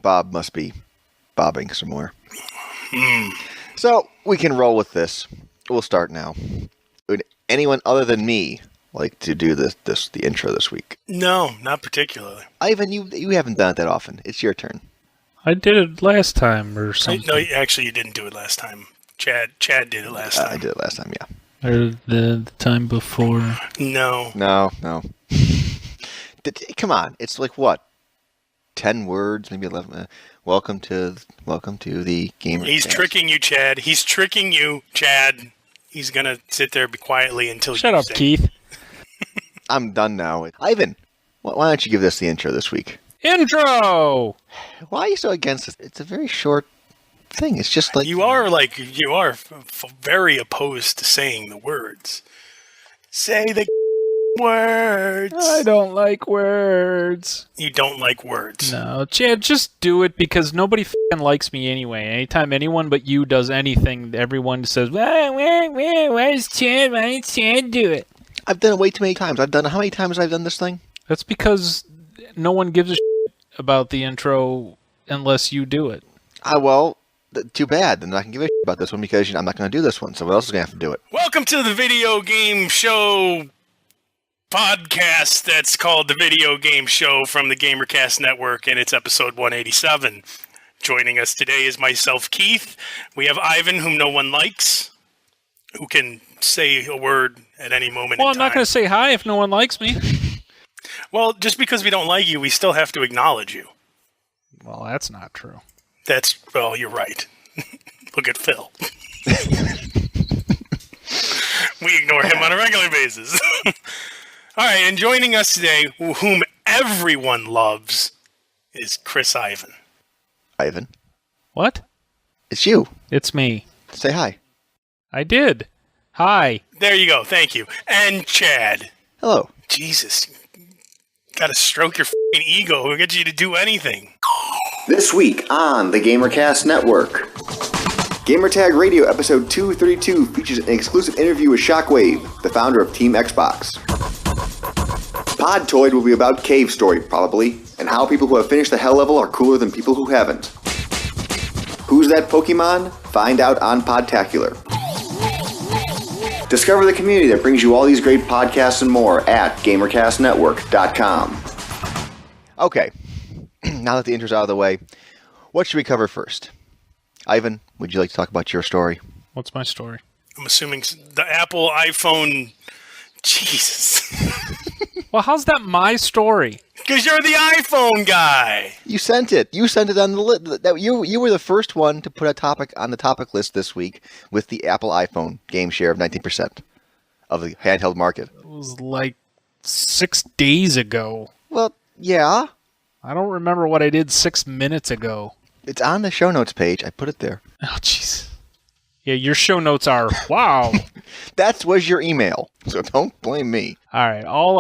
Bob must be bobbing somewhere. So we can roll with this. We'll start now. Would anyone other than me like to do the intro this week? No, not particularly. Ivan, you haven't done it that often. It's your turn. I did it last time or something. No, actually, you didn't do it last time. Chad did it last time. I did it last time, yeah. Or the time before. No. Come on, it's like what? 10 words, maybe 11. Welcome to the Gamer. He's tricking you, Chad. He's tricking you, Chad. He's gonna sit there quietly until Shut up, Keith. I'm done now. Ivan, why don't you give this the intro this week? Intro. Why are you so against this? It's a very short thing. It's just like you are very opposed to saying the words. Say the words. I don't like words. You don't like words. No, Chad, just do it because nobody f***ing likes me anyway. Anytime anyone but you does anything, everyone says, where's Chad? Why didn't Chad do it? I've done it way too many times. How many times I've done this thing? That's because no one gives a shit about the intro unless you do it. Well, too bad. Then I can give a shit about this one because I'm not going to do this one. Someone else is going to have to do it. Welcome to the video game show podcast that's called the Video Game Show from the GamerCast Network, and it's episode 187. Joining us today is myself, Keith. We have Ivan, whom no one likes, who can say a word at any moment Well, in I'm time. not going to say hi if no one likes me. Well, just because we don't like you, we still have to acknowledge you. Well, that's not true. Well, you're right. Look at Phil. We ignore him on a regular basis. All right, and joining us today, whom everyone loves, is Chris Ivan. Ivan? What? It's you. It's me. Say hi. I did. Hi. There you go, thank you. And Chad. Hello. Jesus, gotta stroke your f***ing ego. We'll get you to do anything. This week on the GamerCast Network, Gamertag Radio episode 232 features an exclusive interview with Shockwave, the founder of Team Xbox. Podtoid will be about Cave Story, probably, and how people who have finished the hell level are cooler than people who haven't. Who's that Pokemon? Find out on Podtacular. Discover the community that brings you all these great podcasts and more at GamerCastNetwork.com. Okay. Now that the intro's out of the way, what should we cover first? Ivan, would you like to talk about your story? What's my story? I'm assuming the Apple iPhone... Jesus. Well, how's that my story? Because you're the iPhone guy. You sent it. You sent it on the list. You were the first one to put a topic on the topic list this week with the Apple iPhone game share of 19% of the handheld market. It was like 6 days ago. Well, yeah. I don't remember what I did 6 minutes ago. It's on the show notes page. I put it there. Oh, jeez. Yeah, your show notes are, wow. That was your email, so don't blame me. All right, all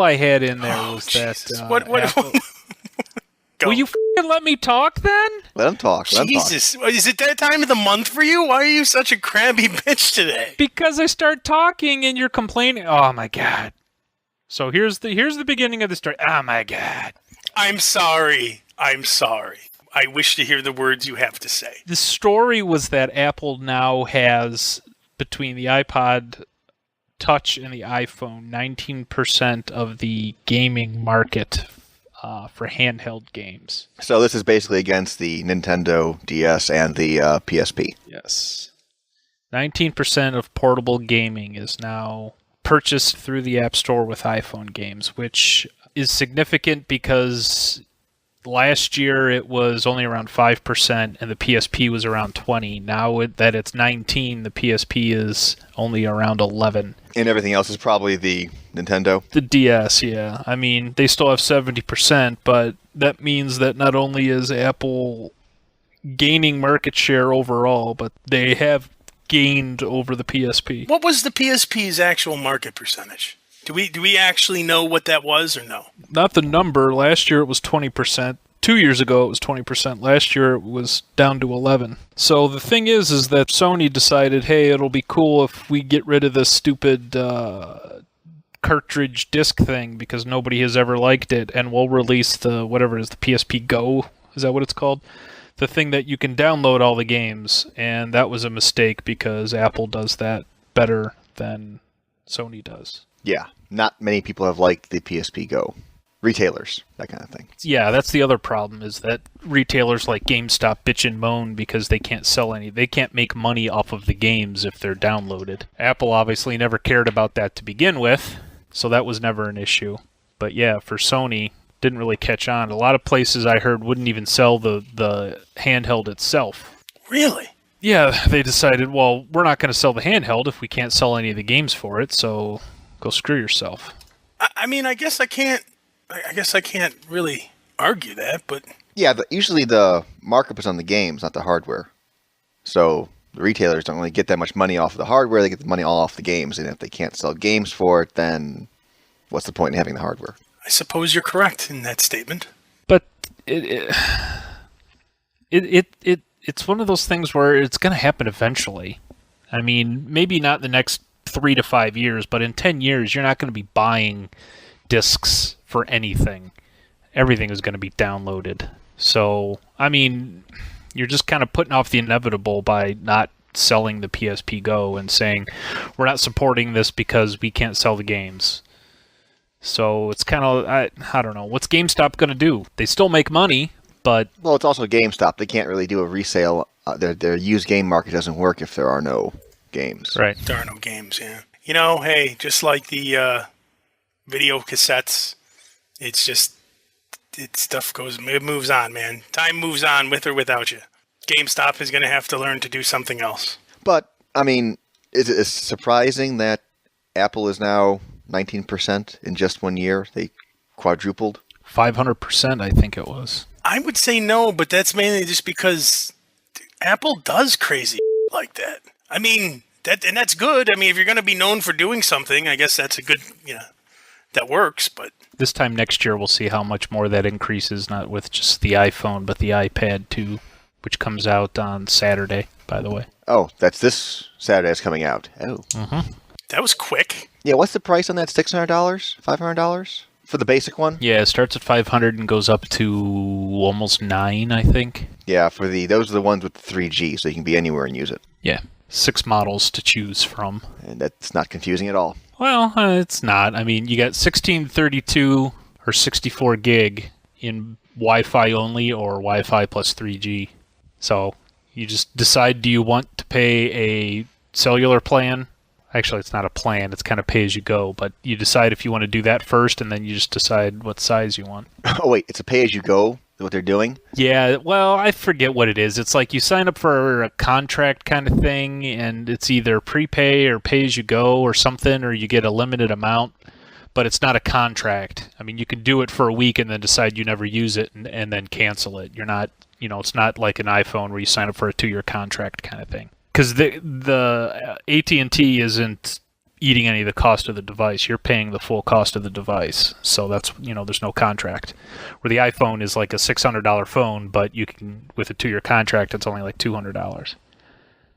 I had in there was Jesus. that. What? Go. Will you f***ing let me talk then? Let him talk. Jesus, is it that time of the month for you? Why are you such a crabby bitch today? Because I start talking and you're complaining. Oh my god. So here's the beginning of the story. Oh my god. I'm sorry. I wish to hear the words you have to say. The story was that Apple now has, between the iPod Touch and the iPhone, 19% of the gaming market for handheld games. So this is basically against the Nintendo DS and the PSP. Yes. 19% of portable gaming is now purchased through the App Store with iPhone games, which is significant because last year it was only around 5% and the PSP was around 20. Now that it's 19, the PSP is only around 11. And everything else is probably the Nintendo? The DS, yeah. I mean, they still have 70%, but that means that not only is Apple gaining market share overall, but they have gained over the PSP. What was the PSP's actual market percentage? Do we actually know what that was or no? Not the number. Last year it was 20%. 2 years ago it was 20%. Last year it was down to 11. So the thing is that Sony decided, hey, it'll be cool if we get rid of this stupid cartridge disc thing because nobody has ever liked it, and we'll release the whatever it is, the PSP Go Is that what it's called? The thing that you can download all the games, and that was a mistake because Apple does that better than Sony does. Yeah, not many people have liked the PSP Go. Retailers, that kind of thing. Yeah, that's the other problem, is that retailers like GameStop bitch and moan because they can't sell any. They can't make money off of the games if they're downloaded. Apple obviously never cared about that to begin with, so that was never an issue. But yeah, for Sony, didn't really catch on. A lot of places I heard wouldn't even sell the handheld itself. Really? Yeah, they decided, well, we're not going to sell the handheld if we can't sell any of the games for it, so go screw yourself. I mean, I guess I can't really argue that, but... Yeah, usually the markup is on the games, not the hardware. So the retailers don't really get that much money off of the hardware, they get the money all off the games, and if they can't sell games for it, then what's the point in having the hardware? I suppose you're correct in that statement. But it's one of those things where it's going to happen eventually. I mean, maybe not the next 3 to 5 years, but in 10 years, you're not going to be buying discs for anything. Everything is going to be downloaded. So, I mean, you're just kind of putting off the inevitable by not selling the PSP Go and saying, we're not supporting this because we can't sell the games. So it's kind of, I don't know, what's GameStop going to do? They still make money, but... Well, it's also GameStop. They can't really do a resale. Their used game market doesn't work if there are no games. Right. There are no games, yeah. You know, hey, just like the video cassettes, it's just, it moves on, man. Time moves on with or without you. GameStop is going to have to learn to do something else. But, I mean, is it surprising that Apple is now 19% in just 1 year? They quadrupled. 500%, I think it was. I would say no, but that's mainly just because Apple does crazy like that. I mean, that's good. I mean, if you're going to be known for doing something, I guess that's a good, that works, but... This time next year, we'll see how much more that increases, not with just the iPhone, but the iPad too, which comes out on Saturday, by the way. Oh, that's this Saturday it's coming out. Oh. Mm-hmm. That was quick. Yeah, what's the price on that? $600? $500? For the basic one? Yeah, it starts at $500 and goes up to almost $900, I think. Yeah, those are the ones with the 3G, so you can be anywhere and use it. Yeah, 6 models to choose from. And that's not confusing at all. Well, it's not. I mean, you got 1632 or 64 gig in Wi-Fi only or Wi-Fi plus 3G. So you just decide, do you want to pay a cellular plan? Actually, it's not a plan. It's kind of pay as you go. But you decide if you want to do that first, and then you just decide what size you want. Oh, wait. It's a pay as you go? What they're doing? Yeah, well, I forget what it is. It's like you sign up for a contract kind of thing, and it's either prepay or pay as you go or something, or you get a limited amount, but it's not a contract. I mean, you can do it for a week and then decide you never use it and then cancel it. You're not, it's not like an iPhone where you sign up for a 2-year contract kind of thing. Because the AT&T isn't eating any of the cost of the device. You're paying the full cost of the device. So that's, there's no contract. Where the iPhone is like a $600 phone, but you can, with a 2-year contract, it's only like $200.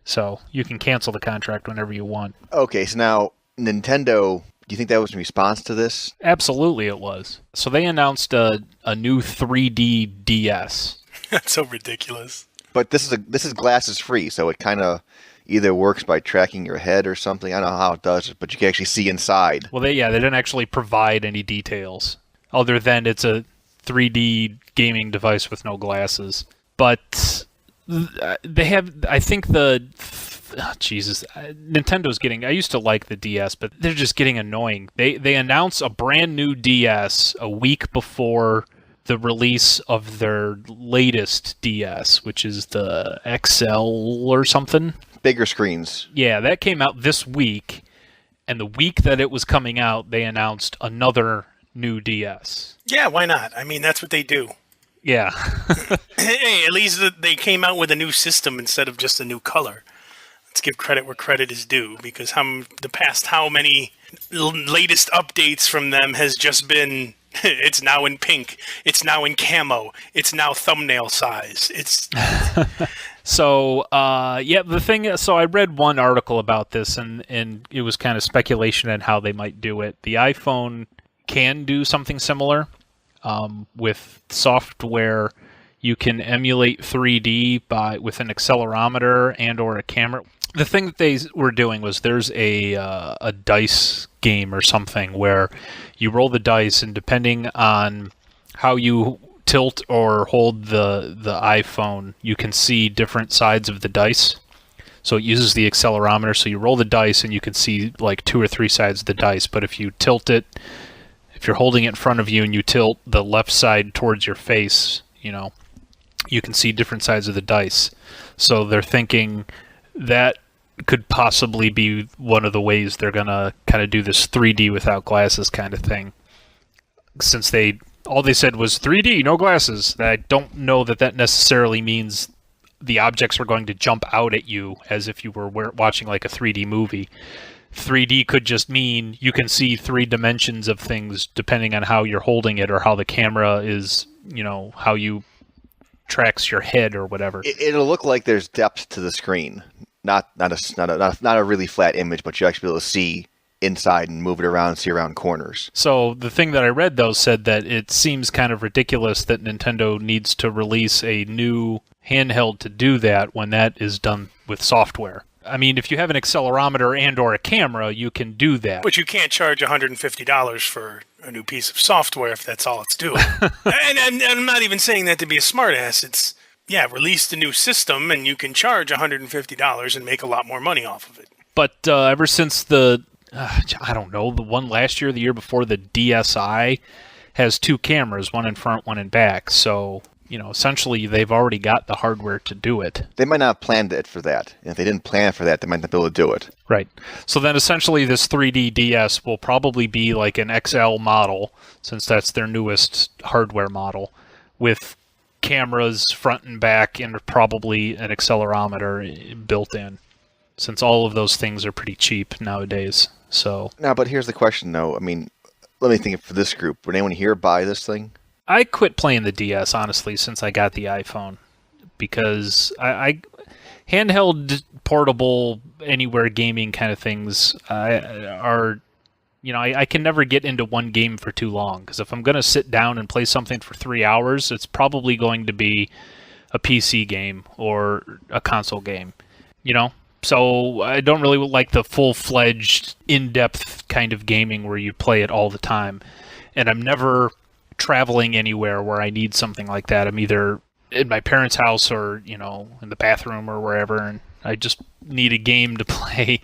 So you can cancel the contract whenever you want. Okay, so now Nintendo, do you think that was in response to this? Absolutely it was. So they announced a new 3D DS. That's so ridiculous. But this is glasses free, so it kind of either works by tracking your head or something. I don't know how it does it, but you can actually see inside. Well, they didn't actually provide any details other than it's a 3D gaming device with no glasses. But they have, I think Nintendo's getting, I used to like the DS, but they're just getting annoying. They announce a brand new DS a week before the release of their latest DS, which is the XL or something. Bigger screens. Yeah, that came out this week, and the week that it was coming out, they announced another new DS. Yeah, why not? I mean, that's what they do. Yeah. Hey, at least they came out with a new system instead of just a new color. Let's give credit where credit is due, because how many latest updates from them has just been... It's now in pink. It's now in camo. It's now thumbnail size. It's so the thing. So I read one article about this, and it was kind of speculation on how they might do it. The iPhone can do something similar with software. You can emulate 3D with an accelerometer and or a camera. The thing that they were doing was there's a dice game or something where you roll the dice, and depending on how you tilt or hold the iPhone, you can see different sides of the dice. So it uses the accelerometer, so you roll the dice and you can see like 2 or 3 sides of the dice. But if you tilt it, if you're holding it in front of you and you tilt the left side towards your face, you can see different sides of the dice. So they're thinking that could possibly be one of the ways they're going to kind of do this 3D without glasses kind of thing. Since all they said was 3D, no glasses. I don't know that necessarily means the objects are going to jump out at you as if you were watching like a 3D movie. 3D could just mean you can see 3 dimensions of things depending on how you're holding it or how the camera is, how you tracks your head or whatever. It'll look like there's depth to the screen, not a really flat image, but you actually be able to see inside and move it around, see around corners. So the thing that I read though said that it seems kind of ridiculous that Nintendo needs to release a new handheld to do that when that is done with software. I mean, if you have an accelerometer and or a camera, you can do that. But you can't charge $150 for a new piece of software if that's all it's doing. and I'm not even saying that to be a smartass. It's, release the new system and you can charge $150 and make a lot more money off of it. But ever since the one last year, the year before, the DSi has 2 cameras, one in front, one in back. So, essentially they've already got the hardware to do it. They might not have planned it for that. And if they didn't plan for that, they might not be able to do it. Right. So then essentially this 3D DS will probably be like an XL model, since that's their newest hardware model, with cameras front and back and probably an accelerometer built in, since all of those things are pretty cheap nowadays. So now, but here's the question though. I mean, let me think for this group. Would anyone here buy this thing? I quit playing the DS, honestly, since I got the iPhone, because I handheld, portable, anywhere gaming kind of things I can never get into one game for too long, because if I'm going to sit down and play something for 3 hours, it's probably going to be a PC game or a console game, So I don't really like the full-fledged, in-depth kind of gaming where you play it all the time, and I'm never traveling anywhere where I need something like that. I'm either in my parents' house or, in the bathroom or wherever, and I just need a game to play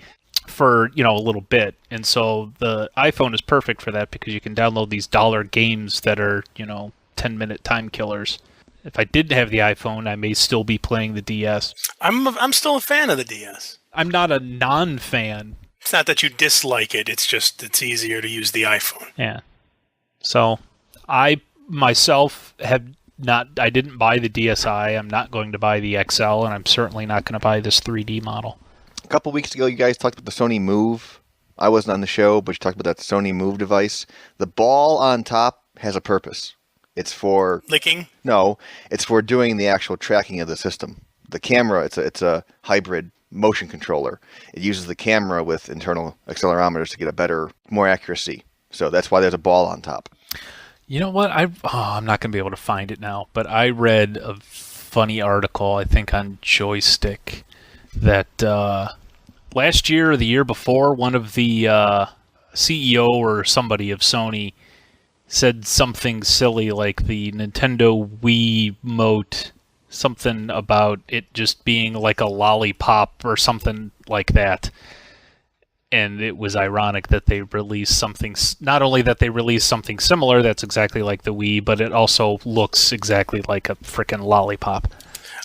for, a little bit. And so the iPhone is perfect for that, because you can download these dollar games that are, 10-minute time killers. If I didn't have the iPhone, I may still be playing the DS. I'm still a fan of the DS. I'm not a non-fan. It's not that you dislike it, it's just it's easier to use the iPhone. Yeah. So I myself I didn't buy the DSi. I'm not going to buy the XL, and I'm certainly not going to buy this 3D model. A couple weeks ago, you guys talked about the Sony Move. I wasn't on the show, but you talked about that Sony Move device. The ball on top has a purpose. It's for licking? No, it's for doing the actual tracking of the system. The camera, it's a hybrid motion controller. It uses the camera with internal accelerometers to get more accuracy. So that's why there's a ball on top. You know what? I'm not going to be able to find it now, but I read a funny article, I think on Joystick, that last year or the year before, one of the CEO or somebody of Sony said something silly like the Nintendo Wii Mote, something about it just being like a lollipop or something like that. And it was ironic that they released something, not only that they released something similar that's exactly like the Wii, but it also looks exactly like a frickin' lollipop.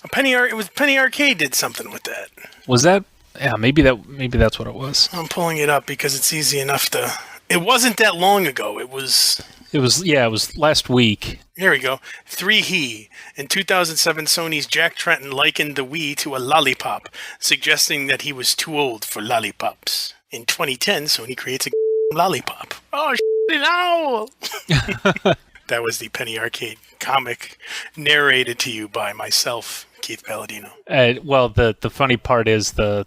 It was Penny Arcade did something with that. Was that? Yeah, maybe that's what it was. I'm pulling it up because it's easy enough to. It wasn't that long ago. It was last week. Here we go. 3He. In 2007, Sony's Jack Tretton likened the Wii to a lollipop, suggesting that he was too old for lollipops. In 2010, Sony creates a lollipop. Oh, an owl! That was the Penny Arcade comic, narrated to you by myself, Keith Palladino. Well, the funny part is the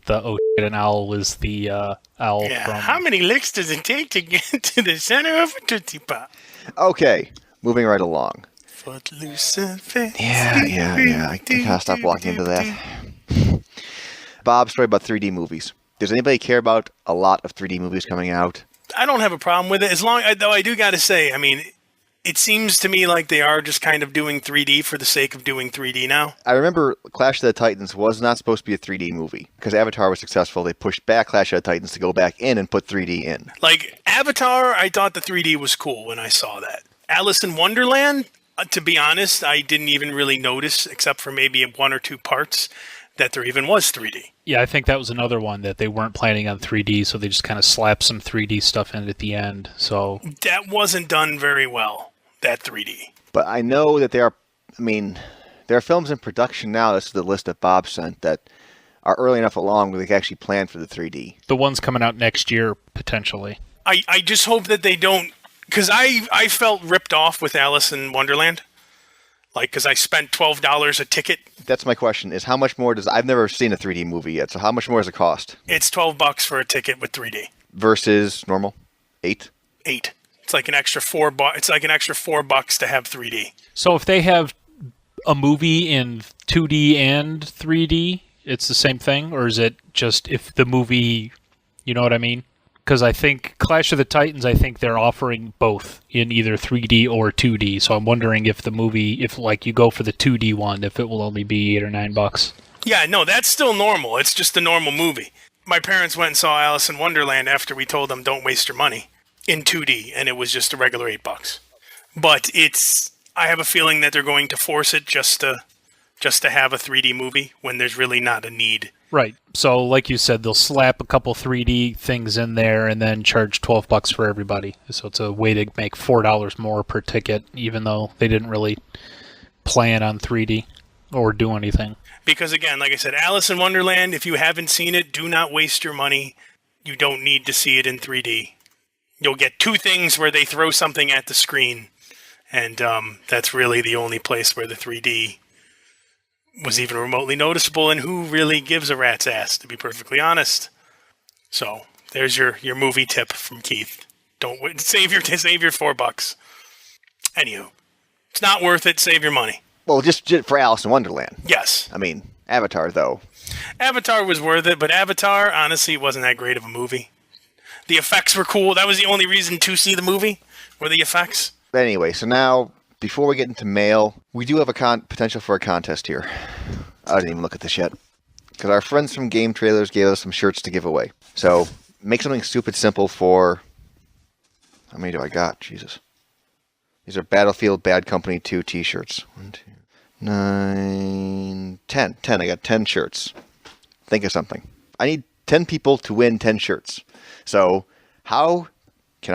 an owl was the owl from... How many licks does it take to get to the center of a Tootsie Pop? Okay, moving right along. Footloose and fancy. Yeah. I gotta stop walking into that. Bob, story about 3D movies. Does anybody care about a lot of 3D movies coming out? I don't have a problem with it, though I do got to say, I mean, it seems to me like they are just kind of doing 3D for the sake of doing 3D now. I remember Clash of the Titans was not supposed to be a 3D movie. Because Avatar was successful, they pushed back Clash of the Titans to go back in and put 3D in. Like, Avatar, I thought the 3D was cool when I saw that. Alice in Wonderland, to be honest, I didn't even really notice, except for maybe one or two parts, that there even was 3D. Yeah, I think that was another one that they weren't planning on 3D, so they just kind of slapped some 3D stuff in at the end. So that wasn't done very well, that 3D. But I know that there are films in production now, this is the list that Bob sent, that are early enough along where they can actually plan for the 3D. The ones coming out next year, potentially. I just hope that they don't, because I felt ripped off with Alice in Wonderland. Like, because I spent $12 a ticket. That's my question, is how much more I've never seen a 3D movie yet, so how much more does it cost? It's $12 for a ticket with 3D. Versus normal? $8? $8. It's like an extra $4. It's like an extra $4 to have 3D. So if they have a movie in 2D and 3D, it's the same thing? Or is it just if the movie, you know what I mean? Because I think Clash of the Titans, I think they're offering both in either 3D or 2D. So I'm wondering if the movie, if like you go for the 2D one, if it will only be $8 or $9. Yeah, no, that's still normal. It's just a normal movie. My parents went and saw Alice in Wonderland after we told them don't waste your money in 2D, and it was just a regular $8. But I have a feeling that they're going to force it just to have a 3D movie when there's really not a need. Right. So, like you said, they'll slap a couple 3D things in there and then charge $12 for everybody. So it's a way to make $4 more per ticket, even though they didn't really plan on 3D or do anything. Because, again, like I said, Alice in Wonderland, if you haven't seen it, do not waste your money. You don't need to see it in 3D. You'll get two things where they throw something at the screen, and that's really the only place where the 3D was even remotely noticeable, and who really gives a rat's ass, to be perfectly honest. So there's your movie tip from Keith. Don't save your $4. Anywho, it's not worth it. Save your money. Well, just for Alice in Wonderland. Yes. I mean, Avatar though. Avatar was worth it, but Avatar honestly wasn't that great of a movie. The effects were cool. That was the only reason to see the movie, were the effects. But anyway, so now, before we get into mail, we do have a potential for a contest here. I didn't even look at this yet. Because our friends from Game Trailers gave us some shirts to give away. So, make something stupid simple for... How many do I got? Jesus. These are Battlefield Bad Company 2 t-shirts. 1, 2, 9, 10. 10. I got 10 shirts. Think of something. I need 10 people to win 10 shirts. So, how can 10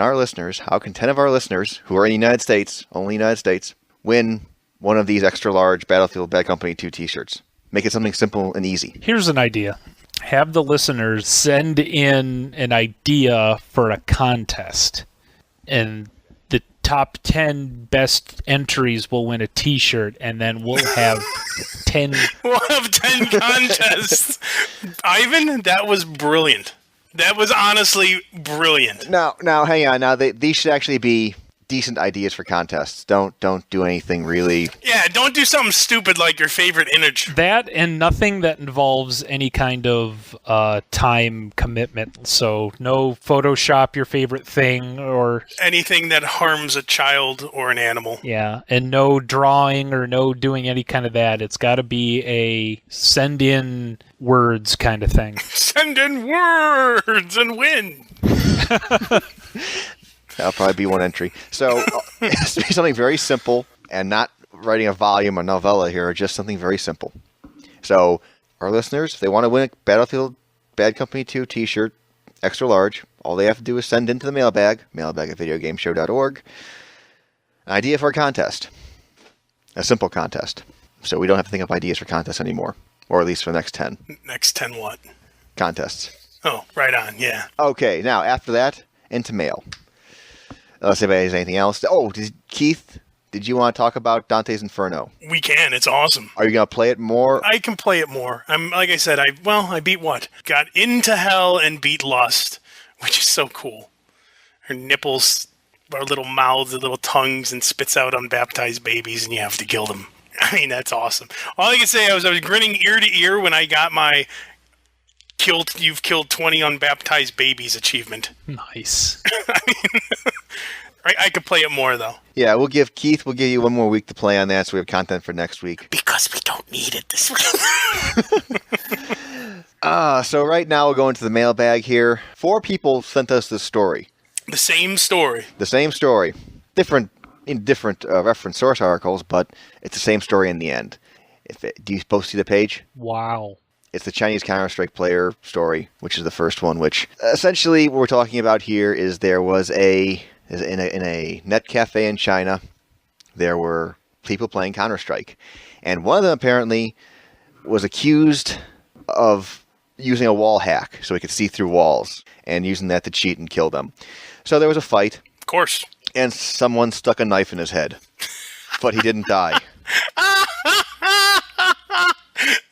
of our listeners, who are in the United States, only United States, win one of these extra large Battlefield Bad Company 2 t-shirts? Make it something simple and easy. Here's an idea. Have the listeners send in an idea for a contest, and the top 10 best entries will win a t-shirt, and then we'll have 10... We'll have 10 contests. Ivan, that was brilliant. That was honestly brilliant. Now, hang on. Now, these should actually be decent ideas for contests. Don't do anything really... Yeah, don't do something stupid like your favorite image. That and nothing that involves any kind of time commitment. So no Photoshop your favorite thing or... Anything that harms a child or an animal. Yeah, and no drawing or no doing any kind of that. It's got to be a send in words kind of thing. Send in words and win. That'll probably be one entry. So, it's to be something very simple and not writing a volume or novella here, just something very simple. So, our listeners, if they want to win a Battlefield Bad Company 2 t-shirt, extra large, all they have to do is send into the mailbag at videogameshow.org, an idea for a contest. A simple contest. So, we don't have to think of ideas for contests anymore. Or at least for the next 10. Next 10 what? Contests. Oh, right on, yeah. Okay, now, after that, into mail. Unless anybody has anything else. Oh, Keith, did you want to talk about Dante's Inferno? We can. It's awesome. Are you going to play it more? I can play it more. Like I said, I beat what? Got into hell and beat Lust, which is so cool. Her nipples our little mouths and little tongues and spits out unbaptized babies, and you have to kill them. I mean, that's awesome. All I can say, I was grinning ear to ear when I got my you've killed 20 unbaptized babies achievement. Nice. I mean, I could play it more, though. Yeah, we'll give you one more week to play on that, so we have content for next week. Because we don't need it this week. So right now we'll go into the mailbag here. 4 people sent us this story. The same story. Different reference source articles, but it's the same story in the end. Do you both see the page? Wow. It's the Chinese Counter-Strike player story, which is the first one, which essentially what we're talking about here is there was in a net cafe in China, there were people playing Counter-Strike. And one of them apparently was accused of using a wall hack so he could see through walls and using that to cheat and kill them. So there was a fight. Of course. And someone stuck a knife in his head. But he didn't die.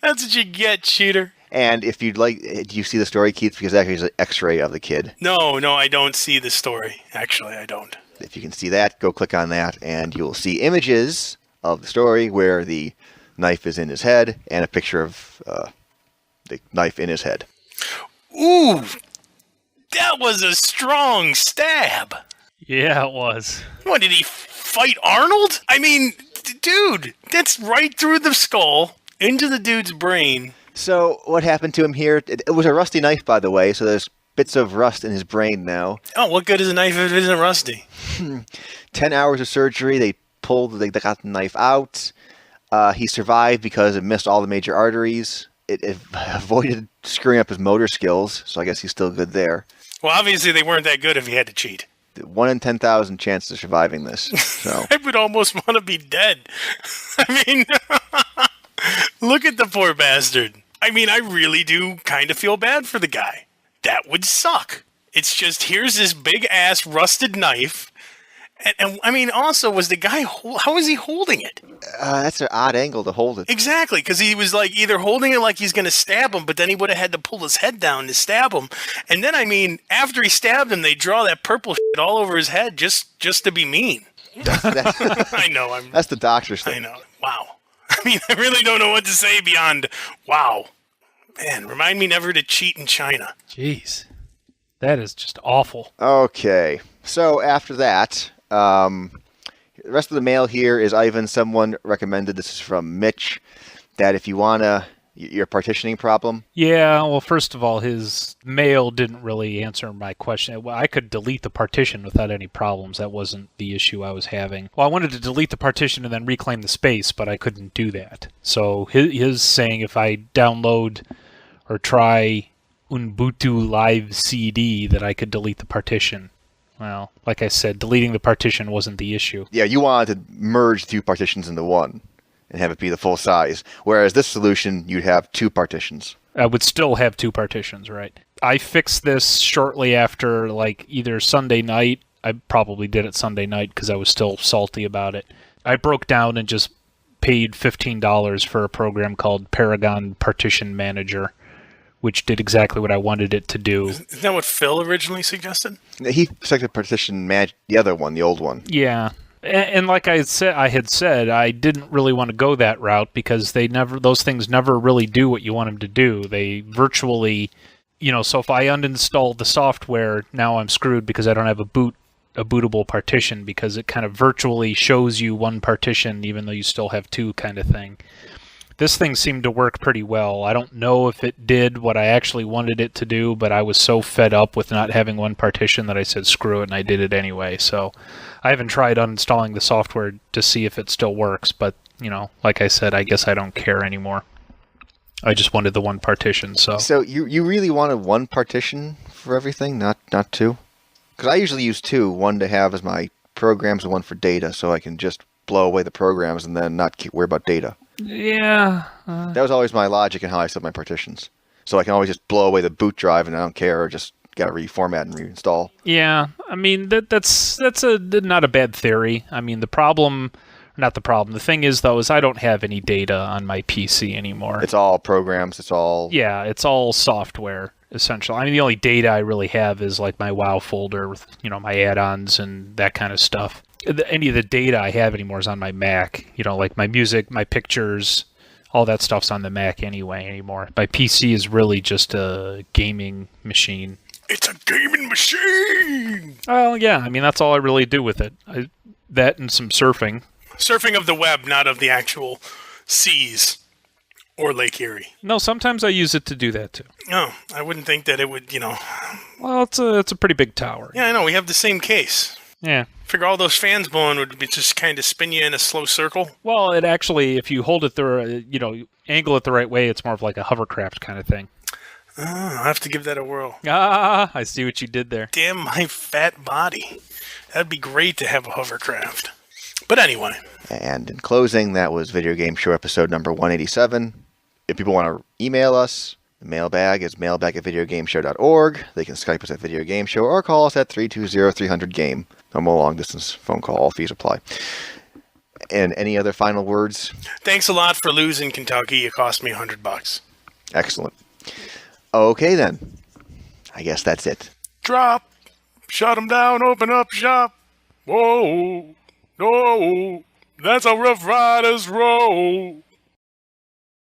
That's what you get, cheater. And if you'd like, do you see the story, Keith? Because actually, there's an X-ray of the kid. No, I don't see the story. Actually, I don't. If you can see that, go click on that, and you'll see images of the story where the knife is in his head and a picture of the knife in his head. Ooh, that was a strong stab. Yeah, it was. What, did he fight Arnold? I mean, dude, that's right through the skull, into the dude's brain. So what happened to him here? It was a rusty knife, by the way, so there's bits of rust in his brain now. Oh, what good is a knife if it isn't rusty? 10 hours of surgery. They got the knife out. He survived because it missed all the major arteries. It avoided screwing up his motor skills, so I guess he's still good there. Well, obviously they weren't that good if he had to cheat. 1 in 10,000 chance of surviving this. So I would almost want to be dead. I mean, look at the poor bastard. I mean, I really do kind of feel bad for the guy. That would suck. It's just, here's this big-ass rusted knife. And I mean, also, was the guy, how was he holding it? That's an odd angle to hold it. Exactly, because he was like either holding it like he's going to stab him, but then he would have had to pull his head down to stab him. And then, I mean, after he stabbed him, they draw that purple shit all over his head just to be mean. I know. That's the doctor's thing. I know. Wow. I mean, I really don't know what to say beyond wow. Man, remind me never to cheat in China. Jeez. That is just awful. Okay. So after that, the rest of the mail here is Ivan. Someone recommended, this is from Mitch, that if you want your partitioning problem. Yeah, well, first of all, his mail didn't really answer my question. Well, I could delete the partition without any problems. That wasn't the issue I was having. Well, I wanted to delete the partition and then reclaim the space, but I couldn't do that. So his saying if I download or try Ubuntu Live CD that I could delete the partition. Well, like I said, deleting the partition wasn't the issue. Yeah, you wanted to merge 2 partitions into one and have it be the full size. Whereas this solution, you'd have 2 partitions. I would still have 2 partitions, right? I fixed this shortly after, like, either Sunday night. I probably did it Sunday night because I was still salty about it. I broke down and just paid $15 for a program called Paragon Partition Manager, which did exactly what I wanted it to do. Isn't that what Phil originally suggested? He selected Partition the other one, the old one. Yeah. And like I had said, I didn't really want to go that route because those things never really do what you want them to do. They virtually, so if I uninstall the software, now I'm screwed because I don't have a bootable partition because it kind of virtually shows you one partition even though you still have 2 kind of thing. This thing seemed to work pretty well. I don't know if it did what I actually wanted it to do, but I was so fed up with not having one partition that I said screw it, and I did it anyway. So I haven't tried uninstalling the software to see if it still works, but, like I said, I guess I don't care anymore. I just wanted the one partition, so... So you really wanted one partition for everything, not 2? Because I usually use 2, one to have as my programs and one for data, so I can just blow away the programs and then not worry about data. Yeah. That was always my logic in how I set my partitions. So I can always just blow away the boot drive and I don't care, or just got to reformat and reinstall. Yeah, I mean, that's not a bad theory. I mean, the thing is, though, is I don't have any data on my PC anymore. It's all programs, it's all... Yeah, it's all software. essentially. I mean, the only data I really have is like my WoW folder with, my add-ons and that kind of stuff. Any of the data I have anymore is on my Mac. Like my music, my pictures, all that stuff's on the Mac anyway anymore. My PC is really just a gaming machine. It's a gaming machine! Well, yeah. I mean, that's all I really do with it. That and some surfing. Surfing of the web, not of the actual seas or Lake Erie. No, sometimes I use it to do that too. Oh, I wouldn't think that it would, Well, it's a pretty big tower. Yeah, I know. We have the same case. Yeah. Figure all those fans blowing would be just kind of spin you in a slow circle. Well, it actually, if you hold it angle it the right way, it's more of like a hovercraft kind of thing. I'll have to give that a whirl. Ah, I see what you did there. Damn my fat body. That'd be great to have a hovercraft. But anyway. And in closing, that was Video Game Show episode number 187. If people want to email us, the mailbag is mailbag@videogameshow.org. They can Skype us at Video Game Show or call us at 320-300-GAME. Normal long-distance phone call. All fees apply. And any other final words? Thanks a lot for losing Kentucky. It cost me $100. Excellent. Okay, then. I guess that's it. Drop. Shut them down. Open up shop. Whoa. No. That's how Rough Riders roll.